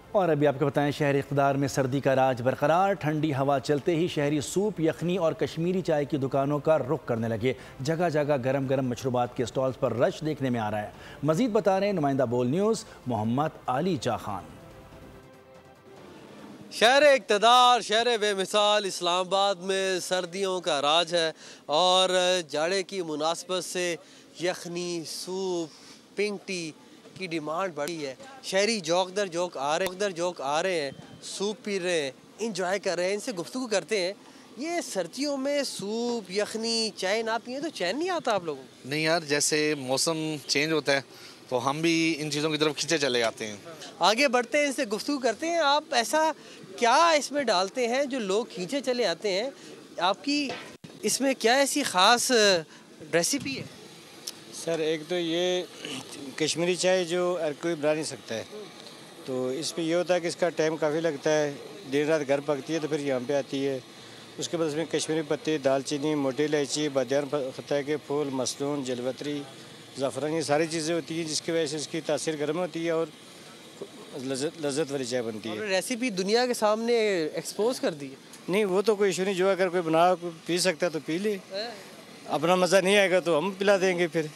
और अभी आपको बताएं, शहरी इक़्तिदार में सर्दी का राज बरकरार। ठंडी हवा चलते ही शहरी सूप, यखनी और कश्मीरी चाय की दुकानों का रुख करने लगे। जगह जगह गरम गरम मशरूबात के स्टॉल्स पर रश देखने में आ रहा है। मजीद बता रहे हैं नुमाइंदा बोल न्यूज़ मोहम्मद आली चा खान। शहर इक़्तिदार, शहर बेमिसाल इस्लामाबाद में सर्दियों का राज है और जाड़े की मुनासबत से यखनी, सूप, पिंक टी की डिमांड बढ़ी है। शहरी जोक दर जोक आ रहे हैं, सूप पी रहे हैं, इंजॉय कर रहे हैं, इनसे गुफ्तगू करते हैं। ये सर्दियों में सूप, यखनी, चाय ना पिए तो चैन नहीं आता आप लोगों को? नहीं यार, जैसे मौसम चेंज होता है तो हम भी इन चीज़ों की तरफ खींचे चले जाते हैं। आगे बढ़ते हैं, इनसे गुफ्तगू करते हैं। आप ऐसा क्या इसमें डालते हैं जो लोग खींचे चले आते हैं? आपकी इसमें क्या ऐसी ख़ास रेसिपी है? सर, एक तो ये कश्मीरी चाय जो हर कोई बना नहीं सकता है, तो इसमें ये होता है कि इसका टाइम काफ़ी लगता है। दिन रात घर पकती है तो फिर यहाँ पे आती है। उसके बाद इसमें कश्मीरी पत्ती, दालचीनी, मोटी इलायची, बादियान पत्ता के फूल, मसलून, जलवतरी, ज़ाफ़रान, ये सारी चीज़ें होती हैं जिसकी वजह से इसकी तासीर गर्म होती है और लज़्ज़त वाली चाय बनती है। रेसिपी दुनिया के सामने एक्सपोज कर दी है? नहीं, वो तो कोई इशू नहीं। जो अगर कोई बना पी सकता है तो पी ले, अपना मज़ा नहीं आएगा तो हम पिला देंगे फिर।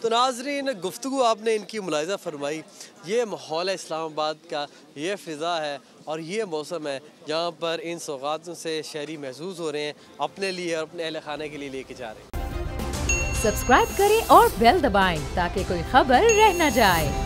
तो नाज़रीन, गुफ्तगू आपने इनकी मुलाहिज़ा फरमाई। ये माहौल है इस्लामाबाद का, ये फ़िज़ा है और ये मौसम है जहाँ पर इन सौगातों से शहरी महसूस हो रहे हैं, अपने लिए और अपने अहल खाने के लिए लेके जा रहे हैं। सब्सक्राइब करें और बेल दबाएं ताकि कोई खबर रह न जाए।